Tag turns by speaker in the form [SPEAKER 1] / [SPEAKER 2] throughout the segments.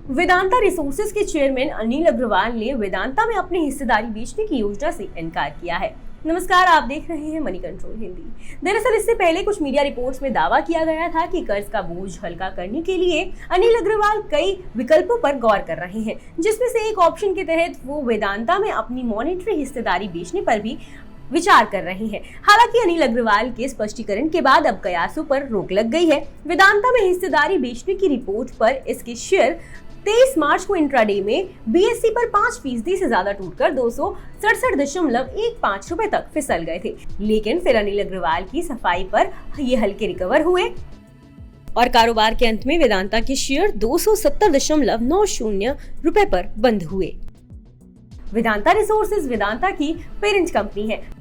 [SPEAKER 1] Vedanta resources के chairman Anil Agarwal ने वेदांता में अपनी हिस्सेदारी बेचने की योजना से इनकार किया है। नमस्कार, आप देख रहे हैं मनी कंट्रोल हिंदी। दरअसल इससे पहले कुछ मीडिया रिपोर्ट्स में दावा किया गया था कि कर्ज का बोझ हल्का करने के लिए अनिल अग्रवाल कई विकल्पों पर गौर कर रहे हैं, जिसमें से एक ऑप्शन के तहत वो वेदांता में अपनी मॉनेटरी हिस्सेदारी बेचने पर भी विचार कर रही है। हालांकि अनिल अग्रवाल के स्पष्टीकरण के बाद अब कयासों पर रोक लग गई है। वेदांता में हिस्सेदारी बेचने की रिपोर्ट पर इसके शेयर 23 मार्च को इंट्राडे में बीएसई पर 5% से ज्यादा टूटकर 267.15 रुपए तक फिसल गए थे, लेकिन फिर अनिल अग्रवाल की सफाई पर ये हल्के रिकवर हुए और कारोबार के अंत में वेदांता के शेयर 270.90 रुपए पर बंद हुए। वेदांता रिसोर्सेज वेदांता की पेरेंट कंपनी है।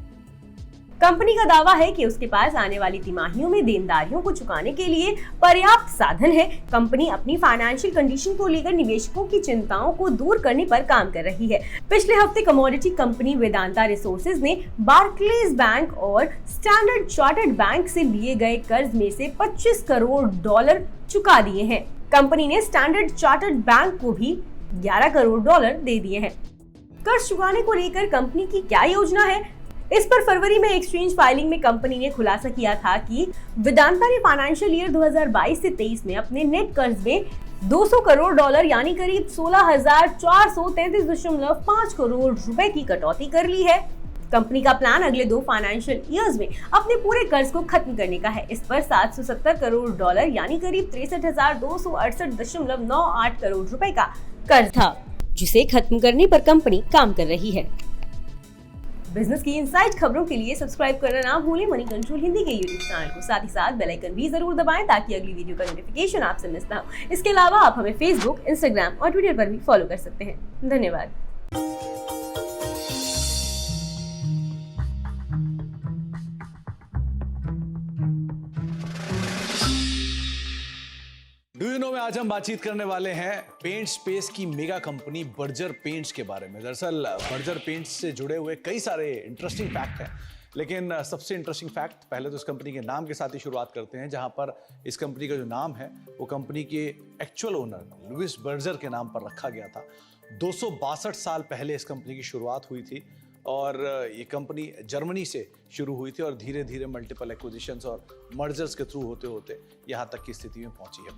[SPEAKER 1] कंपनी का दावा है कि उसके पास आने वाली तिमाहियों में देनदारियों को चुकाने के लिए पर्याप्त साधन है। कंपनी अपनी फाइनेंशियल कंडीशन को लेकर निवेशकों की चिंताओं को दूर करने पर काम कर रही है। पिछले हफ्ते कमोडिटी कंपनी वेदांता रिसोर्सेज ने बार्कलेज बैंक और स्टैंडर्ड चार्टर्ड बैंक से लिए गए कर्ज में से $25 करोड़ चुका दिए हैं। कंपनी ने स्टैंडर्ड चार्टर्ड बैंक को भी $11 करोड़ दे दिए हैं। कर्ज चुकाने को लेकर कंपनी की क्या योजना है? इस पर फरवरी में एक्सचेंज फाइलिंग में कंपनी ने खुलासा किया था कि वेदांता ने फाइनेंशियल ईयर 2022 से 23 में अपने नेट कर्ज में $200 करोड़ यानी करीब 16,433.5 करोड़ रुपए की कटौती कर ली है। कंपनी का प्लान अगले 2 फाइनेंशियल ईयर्स में अपने पूरे कर्ज को खत्म करने का है। इस पर $770 करोड़ यानी करीब 63,268.98 करोड़ रुपए का कर्ज था, जिसे खत्म करने पर कंपनी काम कर रही है। बिजनेस की इनसाइड खबरों के लिए सब्सक्राइब करना ना भूलें मनी कंट्रोल हिंदी के यूट्यूब चैनल को। साथ ही साथ बेल आइकन भी जरूर दबाएं ताकि अगली वीडियो का नोटिफिकेशन आपसे मिस ना हो। इसके अलावा आप हमें फेसबुक, इंस्टाग्राम और ट्विटर पर भी फॉलो कर सकते हैं। धन्यवाद।
[SPEAKER 2] डू यू नो में आज हम बातचीत करने वाले हैं पेंट स्पेस की मेगा कंपनी बर्जर पेंट्स के बारे में। दरअसल बर्जर पेंट्स से जुड़े हुए कई सारे इंटरेस्टिंग फैक्ट हैं, लेकिन सबसे इंटरेस्टिंग फैक्ट पहले तो इस कंपनी के नाम के साथ ही शुरुआत करते हैं, जहां पर इस कंपनी का जो नाम है वो कंपनी के एक्चुअल ओनर लुइस बर्जर के नाम पर रखा गया था। 262 साल पहले इस कंपनी की शुरुआत हुई थी और ये कंपनी जर्मनी से शुरू हुई थी और धीरे धीरे मल्टीपल एक्विजिशंस और मर्जर्स के थ्रू होते होते यहाँ तक की स्थिति में पहुंची है।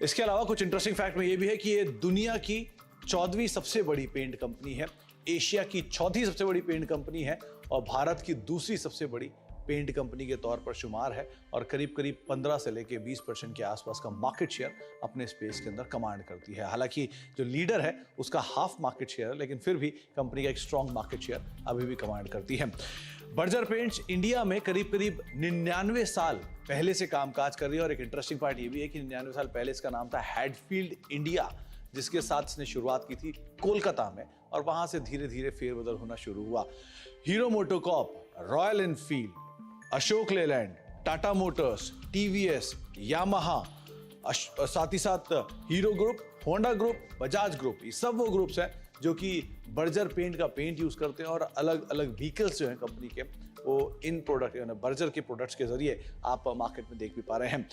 [SPEAKER 2] इसके अलावा कुछ इंटरेस्टिंग फैक्ट में ये भी है कि ये दुनिया की 14वीं सबसे बड़ी पेंट कंपनी है, एशिया की 4थी सबसे बड़ी पेंट कंपनी है और भारत की दूसरी सबसे बड़ी पेंट कंपनी के तौर पर शुमार है और करीब करीब 15 से लेके 20% के आसपास का मार्केट शेयर अपने स्पेस के अंदर कमांड करती है। हालांकि जो लीडर है उसका हाफ मार्केट शेयर है, लेकिन फिर भी कंपनी का एक स्ट्रॉन्ग मार्केट शेयर अभी भी कमांड करती है। बर्जर पेंट्स इंडिया में करीब करीब 99 साल पहले से कामकाज कर रही है और एक इंटरेस्टिंग पार्ट ये भी है कि 99 साल पहले इसका नाम था हैडफील्ड इंडिया, जिसके साथ इसने शुरुआत की थी कोलकाता में और वहां से धीरे धीरे फेरबदल होना शुरू हुआ। Hero MotoCorp, royal Enfield, Ashok Leyland, Tata Motors, TVS, Yamaha, साथ ही साथ hero group, Honda group, Bajaj group, ये सब वो ग्रुप्स हैं जो कि बर्जर पेंट का पेंट यूज करते हैं और अलग अलग व्हीकल्स जो हैं कंपनी के वो इन प्रोडक्ट बर्जर के प्रोडक्ट्स के जरिए आप मार्केट में देख भी पा रहे हैं।